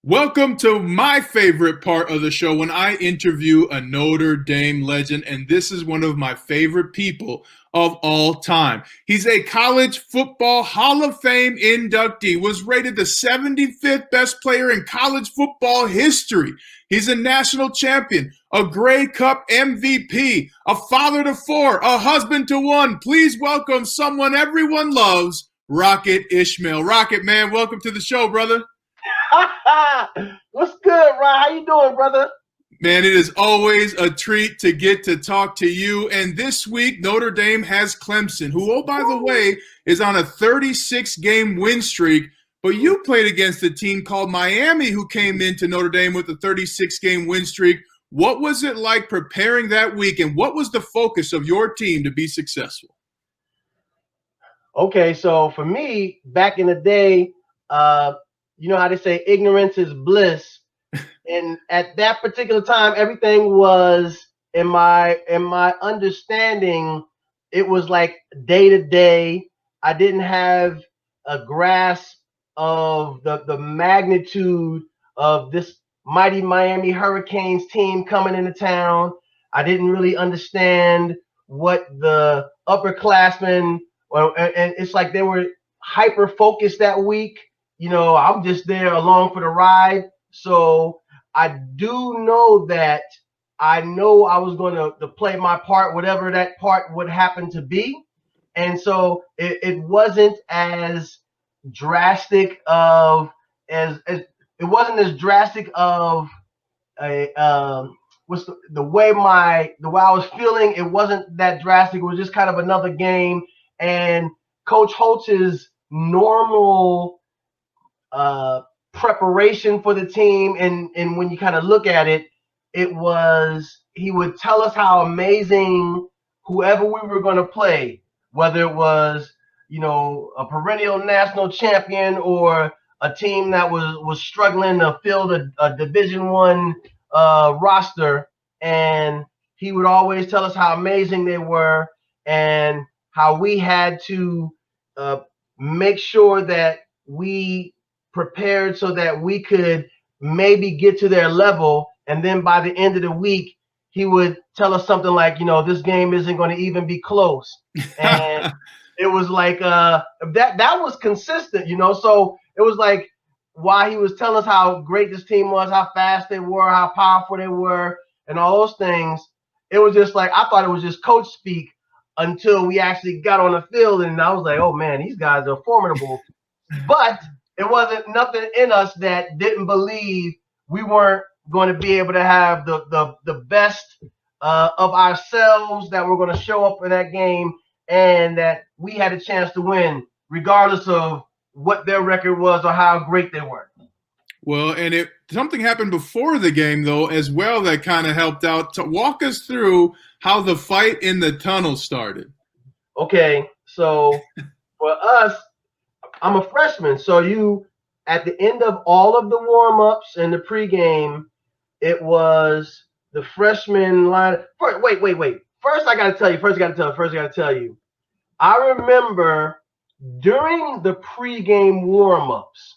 Welcome to my favorite part of the show when I interview a Notre Dame legend, and this is one of my favorite people of all time. He's a college football Hall of Fame inductee, was rated the 75th best player in college football history. He's a national champion, a Grey Cup MVP, a father to four, a husband to one. Please welcome someone everyone loves, Rocket Ismail. Rocket, man, welcome to the show, brother. What's good, Ron? How you doing, brother? Man, it is always a treat to get to talk to you. And this week, Notre Dame has Clemson, who, oh, by the way, is on a 36-game win streak. But you played against a team called Miami, who came into Notre Dame with a 36-game win streak. What was it like preparing that week, and what was the focus of your team to be successful? Okay, so for me, back in the day, you know how they say ignorance is bliss. And at that particular time, everything was in my understanding, it was like day to day. I didn't have a grasp of the magnitude of this mighty Miami Hurricanes team coming into town. I didn't really understand what the upperclassmen, and it's like they were hyper focused that week. You know, I'm just there along for the ride. So I do know that I know I was going to play my part, whatever that part would happen to be. And so it wasn't as drastic of as it wasn't as drastic of a was the way the way I was feeling. It wasn't that drastic. It was just kind of another game. And Coach Holtz's normal preparation for the team, and when you kind of look at it, it was he would tell us how amazing whoever we were going to play, whether it was a perennial national champion or a team that was struggling to field a Division One roster, and he would always tell us how amazing they were and how we had to make sure that we prepared so that we could maybe get to their level. And then by the end of the week, he would tell us something like, this game isn't going to even be close. And it was like that was consistent, So it was like while he was telling us how great this team was, how fast they were, how powerful they were, and all those things, it was just like I thought it was just coach speak until we actually got on the field, and I was like, oh man, these guys are formidable. But it wasn't nothing in us that didn't believe we weren't going to be able to have the best of ourselves, that we're going to show up in that game, and that we had a chance to win, regardless of what their record was or how great they were. Well, and something happened before the game, though, as well, that kind of helped out. To walk us through how the fight in the tunnel started. Okay, so for us, I'm a freshman, so at the end of all of the warm-ups and the pregame, it was the freshman line. Wait. First, I got to tell you. I remember during the pregame warm-ups,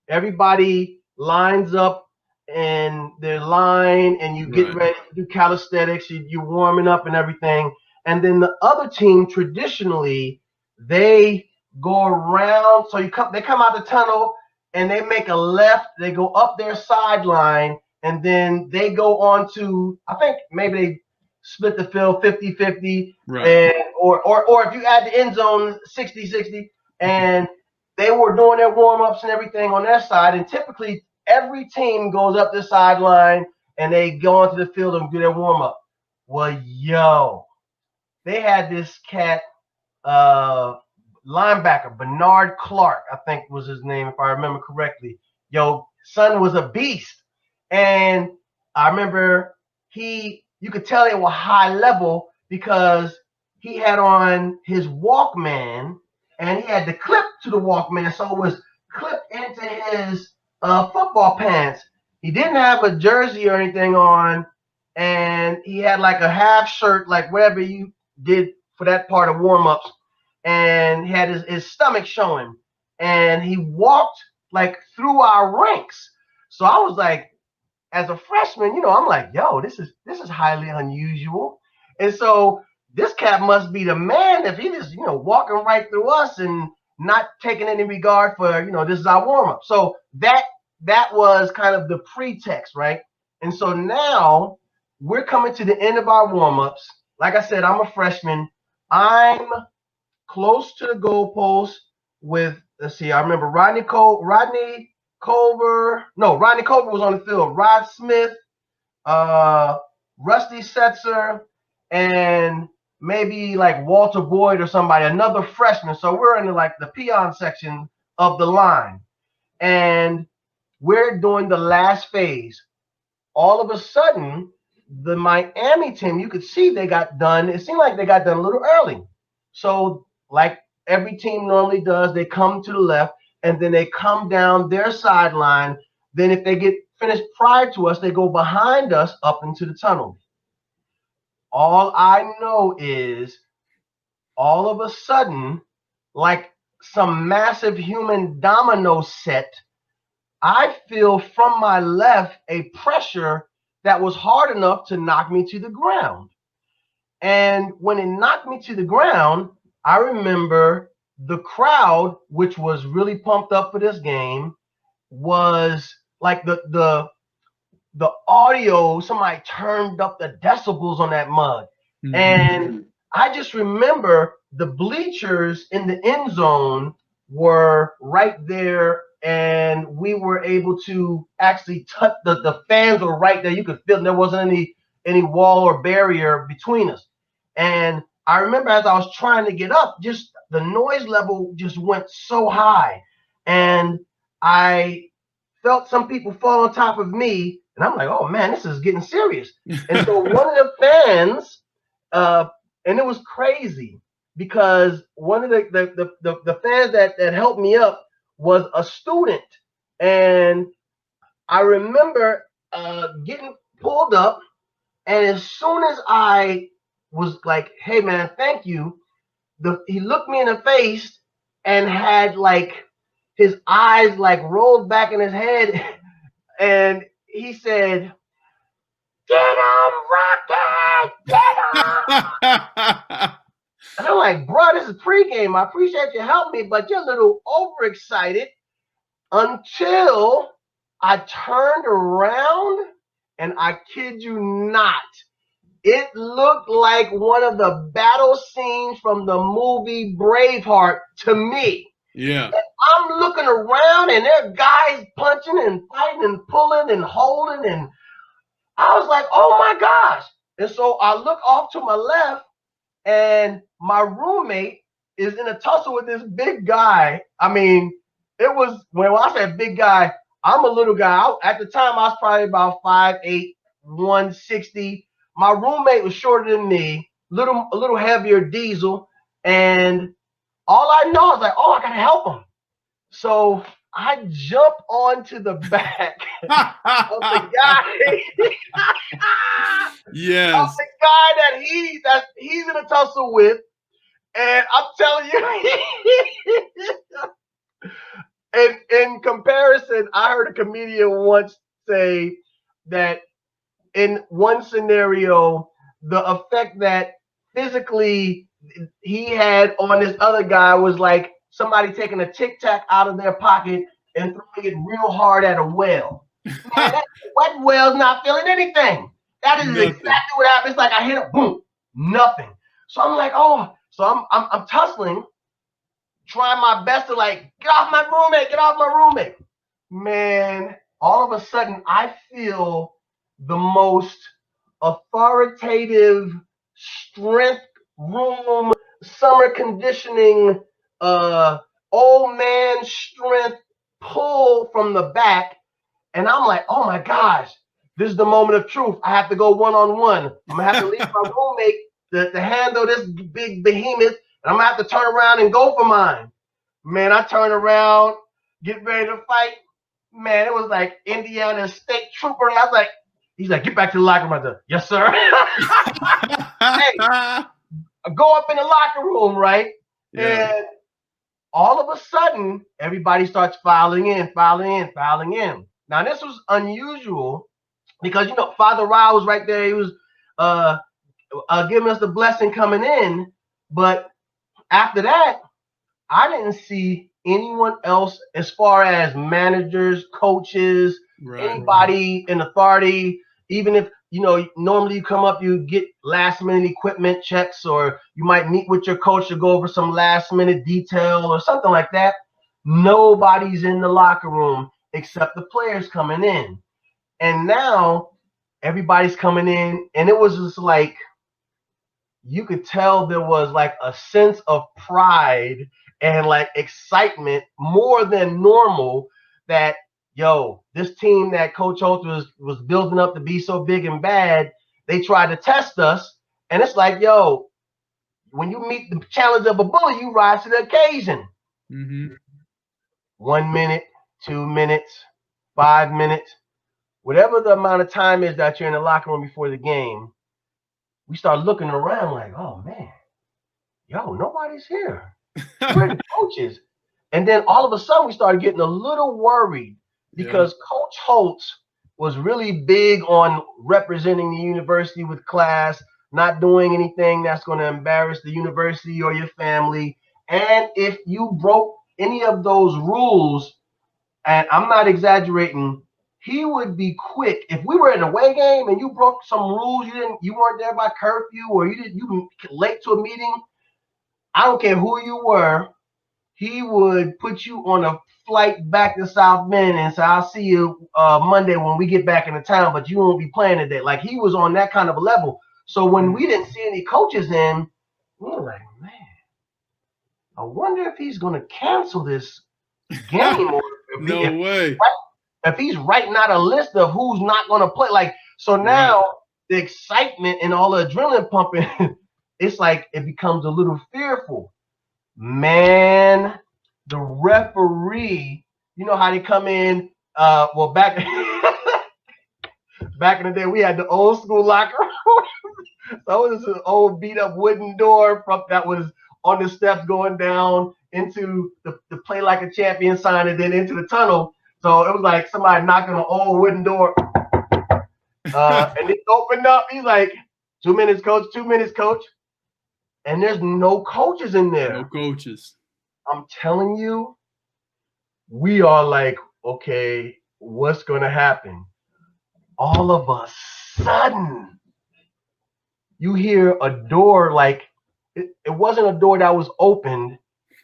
everybody lines up in their line, and you get ready to do calisthenics. You're warming up and everything. And then the other team, traditionally, they go around. So they come out the tunnel and they make a left. They go up their sideline, and then they go on to, I think maybe they split the field 50-50, and or if you add the end zone 60-60, and they were doing their warm-ups and everything on their side. And typically every team goes up the sideline and they go onto the field and do their warm-up. Well, they had this cat, linebacker, Bernard Clark, I think was his name, if I remember correctly. Son was a beast. And I remember you could tell they were high level because he had on his Walkman, and he had the clip to the Walkman, so it was clipped into his football pants. He didn't have a jersey or anything on, and he had like a half shirt, like whatever you did for that part of warm-ups, and he had his stomach showing, and he walked like through our ranks. So I was like, as a freshman, I'm like, yo, this is highly unusual. And so this cat must be the man if he just, walking right through us and not taking any regard for, this is our warm up. So that was kind of the pretext, right? And so now we're coming to the end of our warm ups. Like I said, I'm a freshman. I'm close to the goalpost with, let's see, I remember Rodney Culver. No, Rodney Culver was on the field. Rod Smith, Rusty Setzer, and maybe like Walter Boyd or somebody, another freshman. So we're in like the peon section of the line. And we're doing the last phase. All of a sudden, the Miami team, you could see they got done. It seemed like they got done a little early. So, like every team normally does, they come to the left and then they come down their sideline. Then, if they get finished prior to us, they go behind us up into the tunnel. All I know is all of a sudden, like some massive human domino set, I feel from my left a pressure that was hard enough to knock me to the ground. And when it knocked me to the ground, I remember the crowd, which was really pumped up for this game, was like the audio, somebody turned up the decibels on that mug. Mm-hmm. And I just remember the bleachers in the end zone were right there, and we were able to actually touch the fans were right there. You could feel there wasn't any wall or barrier between us. And I remember as I was trying to get up, just the noise level just went so high. And I felt some people fall on top of me, and I'm like, oh man, this is getting serious. And so one of the fans, and it was crazy because one of the fans that helped me up was a student, and I remember getting pulled up, and as soon as I was like, hey man, thank you, he looked me in the face and had like his eyes like rolled back in his head, and he said, "Get him, Rocket! Get him!" And I'm like, bro, this is pregame. I appreciate you helping me, but you're a little overexcited. Until I turned around, and I kid you not, it looked like one of the battle scenes from the movie Braveheart to me. Yeah. And I'm looking around, and there are guys punching and fighting and pulling and holding, and I was like, oh my gosh. And so I look off to my left, and my roommate is in a tussle with this big guy. I mean, it was, when I said big guy, I'm a little guy. At the time, I was probably about 5'8", 160. My roommate was shorter than me, a little heavier, Diesel. And all I know is like, oh, I got to help him. So I jump onto the back of the guy. Yes. Of the guy that he's in a tussle with. And I'm telling you, in comparison, I heard a comedian once say that in one scenario, the effect that physically he had on this other guy was like somebody taking a Tic Tac out of their pocket and throwing it real hard at a well. Man, that wet well's not feeling anything. That is nothing. Exactly what happened. It's like I hit a boom, nothing. So I'm like, oh, so I'm tussling, trying my best to like get off my roommate. Man, all of a sudden I feel the most authoritative strength room summer conditioning old man strength pull from the back, and I'm like, oh my gosh, this is the moment of truth. I have to go one-on-one. I'm gonna have to leave my roommate to handle this big behemoth, and I'm gonna have to turn around and go for mine. Man, I turn around, get ready to fight. Man, it was like Indiana State Trooper. I was like, he's like, get back to the locker room. I said, yes, sir. Hey, I go up in the locker room, right? Yeah. And all of a sudden, everybody starts filing in. Now this was unusual because Father Ra was right there. He was uh, giving us the blessing coming in, but after that, I didn't see anyone else as far as managers, coaches, anybody in authority. Even if normally you come up, you get last minute equipment checks, or you might meet with your coach to go over some last minute detail or something like that. Nobody's in the locker room except the players coming in. And now everybody's coming in, and it was just like you could tell there was like a sense of pride and like excitement more than normal that this team that Coach Holt was building up to be so big and bad, they tried to test us. And it's like, when you meet the challenge of a bully, you rise to the occasion. Mm-hmm. 1 minute, 2 minutes, 5 minutes, whatever the amount of time is that you're in the locker room before the game, we start looking around like, oh man, nobody's here. Where are the coaches? And then all of a sudden we started getting a little worried because Coach Holtz was really big on representing the university with class, not doing anything that's going to embarrass the university or your family. And if you broke any of those rules, and I'm not exaggerating, he would be quick. If we were in a away game and you broke some rules, you weren't there by curfew, or you late to a meeting, I don't care who you were, he would put you on a flight back to South Bend and say, I'll see you Monday when we get back into town, but you won't be playing today. Like, he was on that kind of a level. So when we didn't see any coaches in, we were like, man, I wonder if he's going to cancel this game. Or if he's writing out a list of who's not going to play. Like, so now the excitement and all the adrenaline pumping, it's like it becomes a little fearful. Man, the referee, you know how they come in, back in the day, we had the old school locker room. So it was an old beat up wooden door that was on the steps going down into the play like a champion sign and then into the tunnel. So it was like somebody knocking on an old wooden door. And it opened up. He's like, 2 minutes, coach, 2 minutes, coach. And there's no coaches in there. No coaches. I'm telling you, we are like, okay, what's going to happen? All of a sudden, you hear a door, like it wasn't a door that was opened.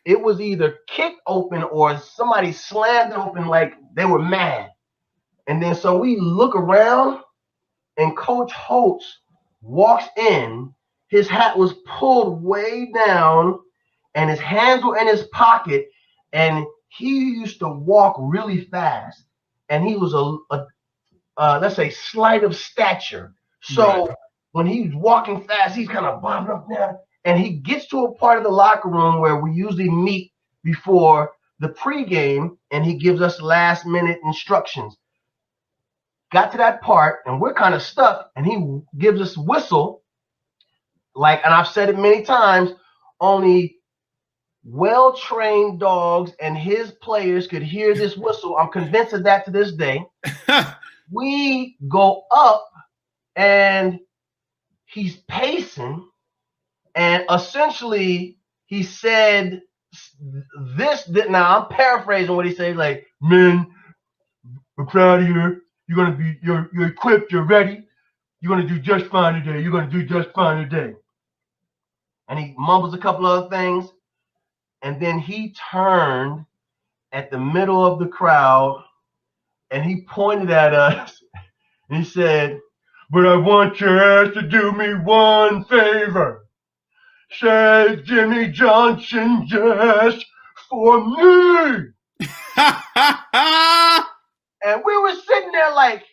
It was either kicked open or somebody slammed it open like they were mad. And then so we look around and Coach Holtz walks in. His hat was pulled way down and his hands were in his pocket. And he used to walk really fast. And he was let's say, slight of stature. So when he's walking fast, he's kind of bobbing up there. And he gets to a part of the locker room where we usually meet before the pregame, and he gives us last minute instructions. Got to that part, and we're kind of stuck, and he gives us whistle. And I've said it many times, only well-trained dogs and his players could hear this whistle. I'm convinced of that to this day. We go up, and he's pacing, and essentially he said this. Now I'm paraphrasing what he said. Like, men, we're proud of you. You're equipped. You're ready. You're gonna do just fine today. You're gonna do just fine today. And he mumbles a couple other things, and then he turned at the middle of the crowd, and he pointed at us, and he said, "But I want your ass to do me one favor. Say Jimmy Johnson just for me." And we were sitting there like,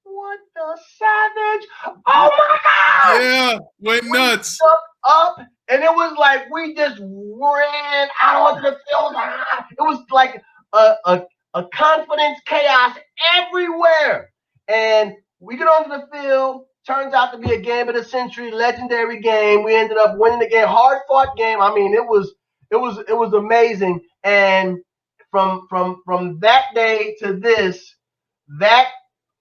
what the savage? Oh my God! Yeah, went nuts. We jumped up, and it was like we just ran out onto the field. It was like a confidence chaos everywhere. And we get onto the field. Turns out to be a game of the century, legendary game. We ended up winning the game, hard fought game. I mean, it was amazing. And from that day to this, that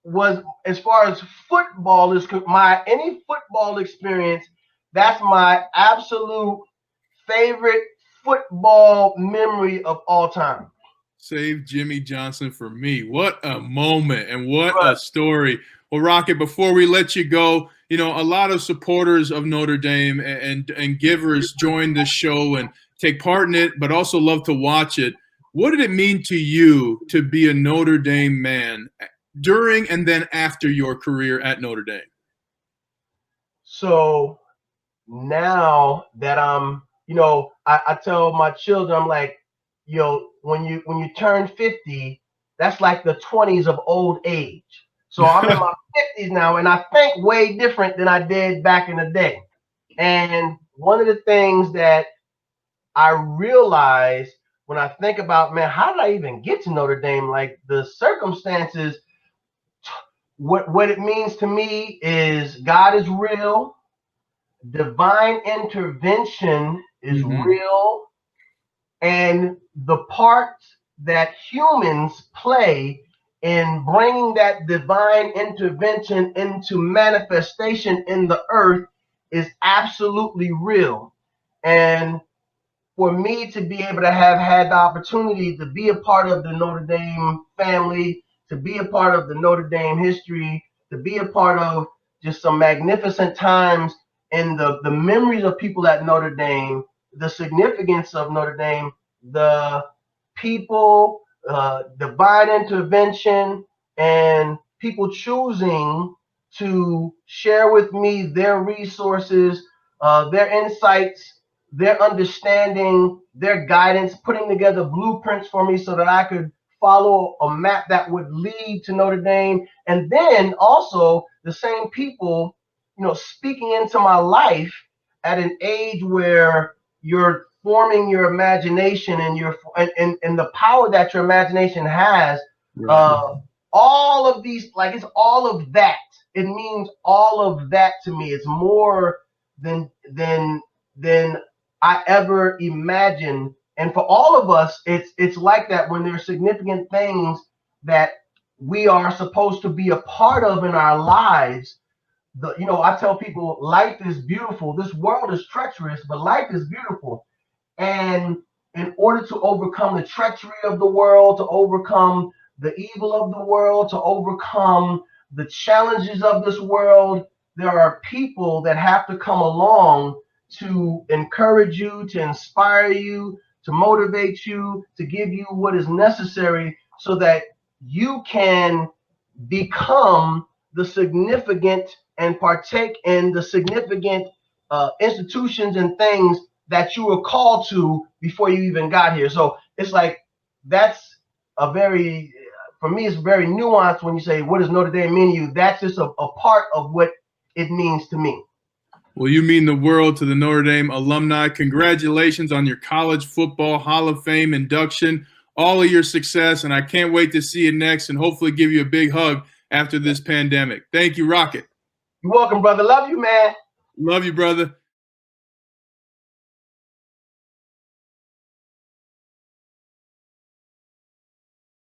was, as far as football is my any football experience, that's my absolute favorite football memory of all time. Save Jimmy Johnson for me. What a moment and what Right. a story. Well, Rocket, before we let you go, you know, a lot of supporters of Notre Dame and givers join this show and take part in it, but also love to watch it. What did it mean to you to be a Notre Dame man during and then after your career at Notre Dame? So now that I tell my children, I'm like, when you turn 50, that's like the 20s of old age. So I'm in my 50s now, and I think way different than I did back in the day. And one of the things that I realize when I think about, man, how did I even get to Notre Dame? Like the circumstances, what it means to me is God is real, divine intervention is Mm-hmm. real, and the part that humans play in bringing that divine intervention into manifestation in the earth is absolutely real. And for me to be able to have had the opportunity to be a part of the Notre Dame family, to be a part of the Notre Dame history, to be a part of just some magnificent times in the memories of people at Notre Dame, the significance of Notre Dame, the people, divine intervention, and people choosing to share with me their resources, their insights, their understanding, their guidance, putting together blueprints for me so that I could follow a map that would lead to Notre Dame. And then also the same people, speaking into my life at an age where you're forming your imagination and and the power that your imagination has. Right. Uh, all of these, like it's all of that. It means all of that to me. It's more than I ever imagined. And for all of us, it's like that when there's significant things that we are supposed to be a part of in our lives. I tell people life is beautiful. This world is treacherous, but life is beautiful. And in order to overcome the treachery of the world, to overcome the evil of the world, to overcome the challenges of this world, there are people that have to come along to encourage you, to inspire you, to motivate you, to give you what is necessary so that you can become the significant and partake in the significant institutions and things that you were called to before you even got here. So it's like that's for me, it's very nuanced when you say, what does Notre Dame mean to you? That's just a part of what it means to me. Well, you mean the world to the Notre Dame alumni. Congratulations on your College Football Hall of Fame induction, all of your success, and I can't wait to see you next and hopefully give you a big hug after this pandemic. Thank you, Rocket. You're welcome, brother. Love you, man. Love you, brother.